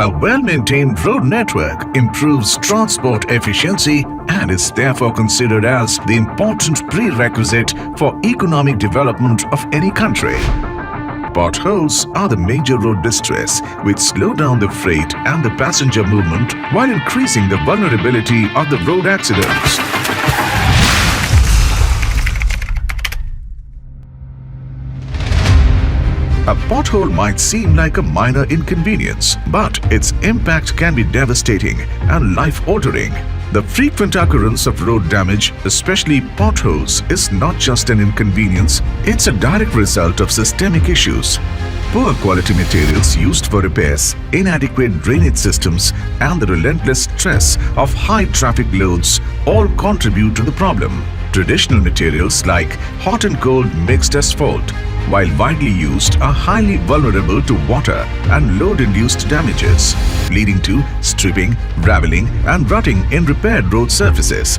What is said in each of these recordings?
A well-maintained road network improves transport efficiency and is therefore considered as the important prerequisite for economic development of any country. Potholes are the major road distress which slow down the freight and the passenger movement while increasing the vulnerability of the road accidents. A pothole might seem like a minor inconvenience, but its impact can be devastating and life-altering. The frequent occurrence of road damage, especially potholes, is not just an inconvenience, it's a direct result of systemic issues. Poor quality materials used for repairs, inadequate drainage systems, and the relentless stress of high traffic loads all contribute to the problem. Traditional materials like hot and cold mixed asphalt, while widely used, are highly vulnerable to water and load-induced damages, leading to stripping, raveling, and rutting in repaired road surfaces.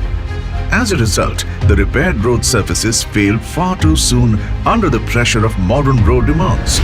As a result, the repaired road surfaces fail far too soon under the pressure of modern road demands.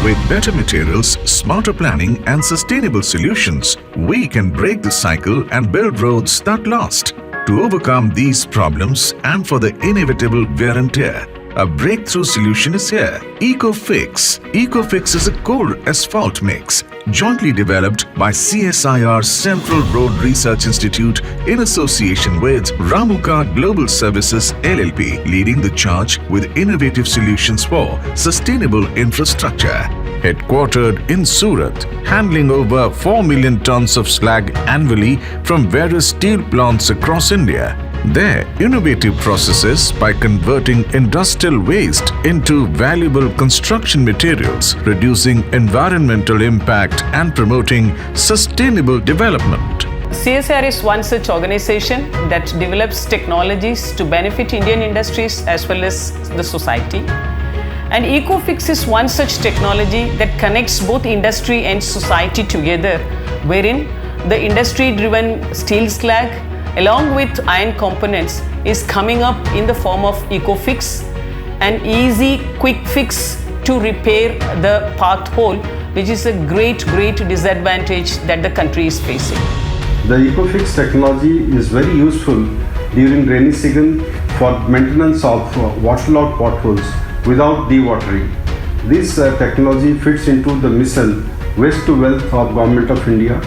With better materials, smarter planning, and sustainable solutions, we can break the cycle and build roads that last. To overcome these problems and for the inevitable wear and tear, a breakthrough solution is here. ECOFIX. ECOFIX is a cold asphalt mix jointly developed by CSIR-Central Road Research Institute in association with Ramuka Global Services LLP, leading the charge with innovative solutions for sustainable infrastructure. Headquartered in Surat, handling over 4 million tons of slag annually from various steel plants across India. Their innovative processes by converting industrial waste into valuable construction materials, reducing environmental impact and promoting sustainable development. CSIR is one such organization that develops technologies to benefit Indian industries as well as the society. And ECOFIX is one such technology that connects both industry and society together, wherein the industry-driven steel slag along with iron components is coming up in the form of ECOFIX, an easy quick fix to repair the pothole, which is a great disadvantage that the country is facing. The ECOFIX technology is very useful during rainy season for maintenance of waterlogged potholes without dewatering. This technology fits into the mission Waste to Wealth of Government of India.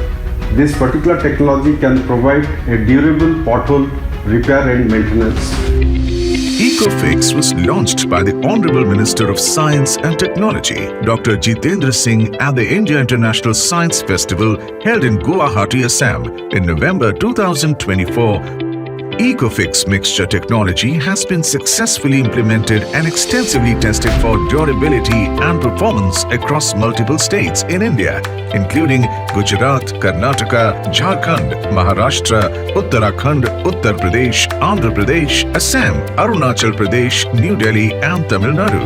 This particular technology can provide a durable pothole repair and maintenance. ECOFIX was launched by the Honorable Minister of Science and Technology, Dr. Jitendra Singh, at the India International Science Festival held in Guwahati, Assam in November 2024. ECOFIX mixture technology has been successfully implemented and extensively tested for durability and performance across multiple states in India, including Gujarat, Karnataka, Jharkhand, Maharashtra, Uttarakhand, Uttar Pradesh, Andhra Pradesh, Assam, Arunachal Pradesh, New Delhi, and Tamil Nadu.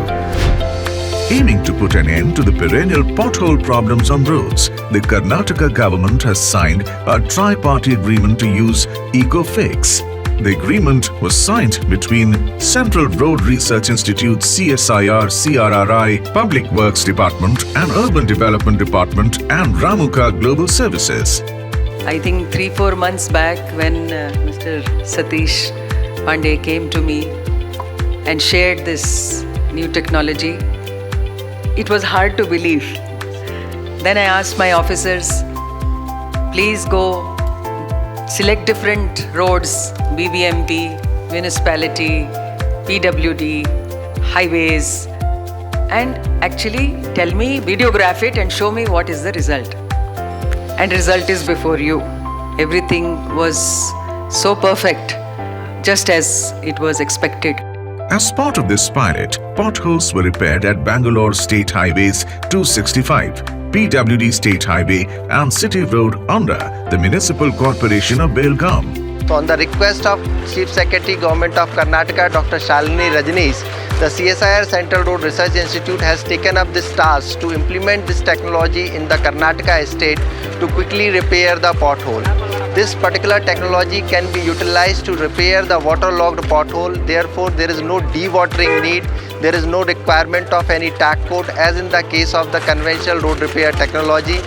Aiming to put an end to the perennial pothole problems on roads, the Karnataka government has signed a tri-party agreement to use ECOFIX. The agreement was signed between Central Road Research Institute CSIR-CRRI, Public Works Department and Urban Development Department and Ramuka Global Services. I think 3-4 months back when Mr. Satish Pandey came to me and shared this new technology, it was hard to believe. Then I asked my officers, please go select different roads, BBMP, municipality, PWD, highways, and actually tell me, videograph it and show me what is the result. And result is before you. Everything was so perfect, just as it was expected. As part of this pilot, potholes were repaired at Bangalore State Highways 265, PWD State Highway and City Road under the Municipal Corporation of Belgaum. So on the request of Chief Secretary Government of Karnataka, Dr. Shalini Rajneesh, the CSIR-Central Road Research Institute has taken up this task to implement this technology in the Karnataka estate to quickly repair the pothole. This particular technology can be utilized to repair the waterlogged pothole. Therefore, there is no dewatering need. There is no requirement of any tack coat as in the case of the conventional road repair technology.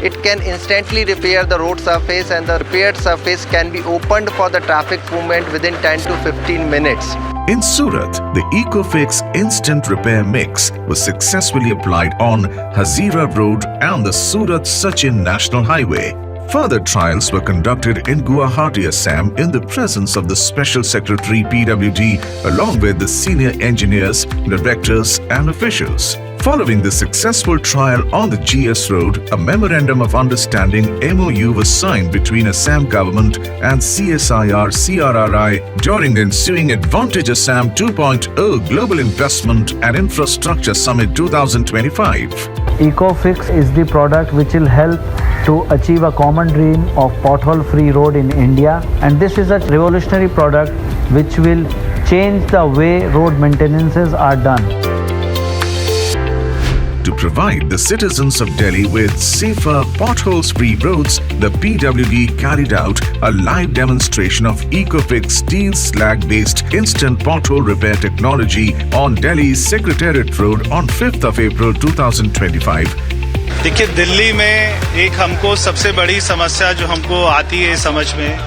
It can instantly repair the road surface, and the repaired surface can be opened for the traffic movement within 10 to 15 minutes. In Surat, the ECOFIX Instant Repair Mix was successfully applied on Hazira Road and the Surat-Sachin National Highway. Further trials were conducted in Guwahati, Assam in the presence of the Special Secretary PWD along with the senior engineers, directors and officials. Following the successful trial on the GS Road, a Memorandum of Understanding MOU was signed between Assam government and CSIR-CRRI during the ensuing Advantage Assam 2.0 Global Investment and Infrastructure Summit 2025. ECOFIX is the product which will help to achieve a common dream of pothole-free road in India, and this is a revolutionary product which will change the way road maintenances are done. To provide the citizens of Delhi with safer potholes-free roads, the PWD carried out a live demonstration of ECOFIX steel slag-based instant pothole repair technology on Delhi's Secretariat Road on 5th of April 2025. देखिए, दिल्ली में एक हमको सबसे बड़ी समस्या जो हमको आती है समझ में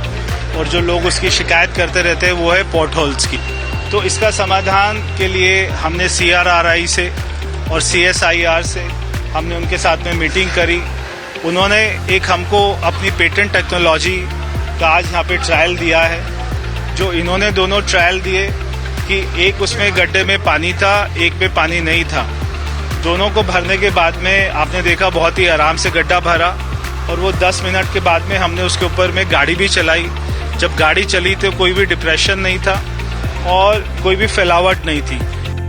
और जो लोग उसकी शिकायत करते रहते हैं वो है पॉटहोल्स की। तो इसका समाधान के लिए हमने CRRI से और CSIR से हमने उनके साथ में मीटिंग करी। उन्होंने एक हमको अपनी पेटेंट टेक्नोलॉजी का आज यहाँ पे ट्रायल दिया है। जो इन्होंने दोनों ट्रायल दिए कि एक उसमें गड्ढे में पानी था, एक में पानी नहीं था। दोनों को भरने के बाद में आपने देखा बहुत ही आराम से गड्ढा भरा और वो 10 मिनट के बाद में हमने उसके ऊपर में गाड़ी भी चलाई। जब गाड़ी चली तो कोई भी डिप्रेशन नहीं था और कोई भी फैलावट नहीं थी।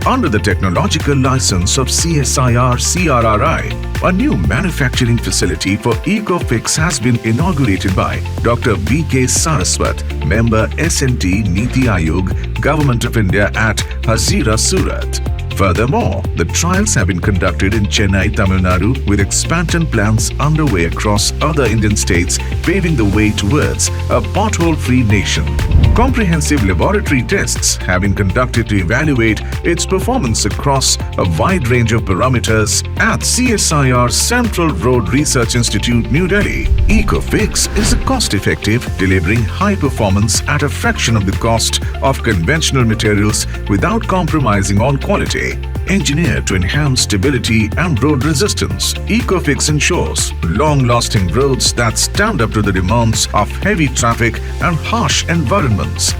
Under the technological license of CSIR-CRRI, a new manufacturing facility for ECOFIX has been inaugurated by Dr. B.K. Saraswat, member SNT Niti Aayog, Government of India at Hazira, Surat. Furthermore, the trials have been conducted in Chennai, Tamil Nadu, with expansion plans underway across other Indian states, paving the way towards a pothole-free nation. Comprehensive laboratory tests have been conducted to evaluate its performance across a wide range of parameters at CSIR-Central Road Research Institute, New Delhi. ECOFIX is a cost-effective, delivering high performance at a fraction of the cost of conventional materials without compromising on quality. Engineered to enhance stability and road resistance, ECOFIX ensures long-lasting roads that stand up to the demands of heavy traffic and harsh environments.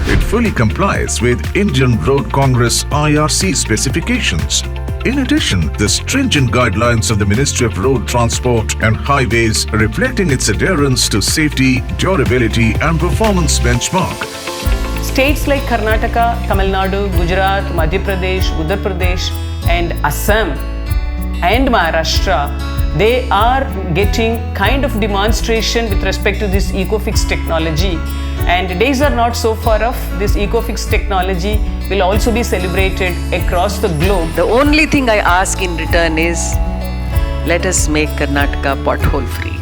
It fully complies with Indian Road Congress IRC specifications. In addition, the stringent guidelines of the Ministry of Road Transport and Highways reflecting its adherence to safety, durability and performance benchmark. States like Karnataka, Tamil Nadu, Gujarat, Madhya Pradesh, Uttar Pradesh and Assam and Maharashtra, they are getting kind of demonstration with respect to this ECOFIX technology, and days are not so far off. This ECOFIX technology will also be celebrated across the globe. The only thing I ask in return is, let us make Karnataka pothole free.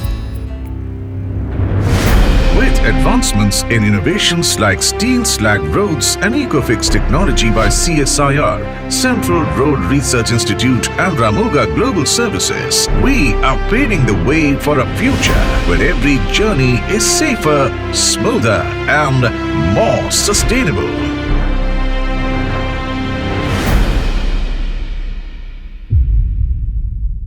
With advancements in innovations like steel slag roads and ECOFIX technology by CSIR, Central Road Research Institute and Ramoga Global Services, we are paving the way for a future where every journey is safer, smoother and more sustainable.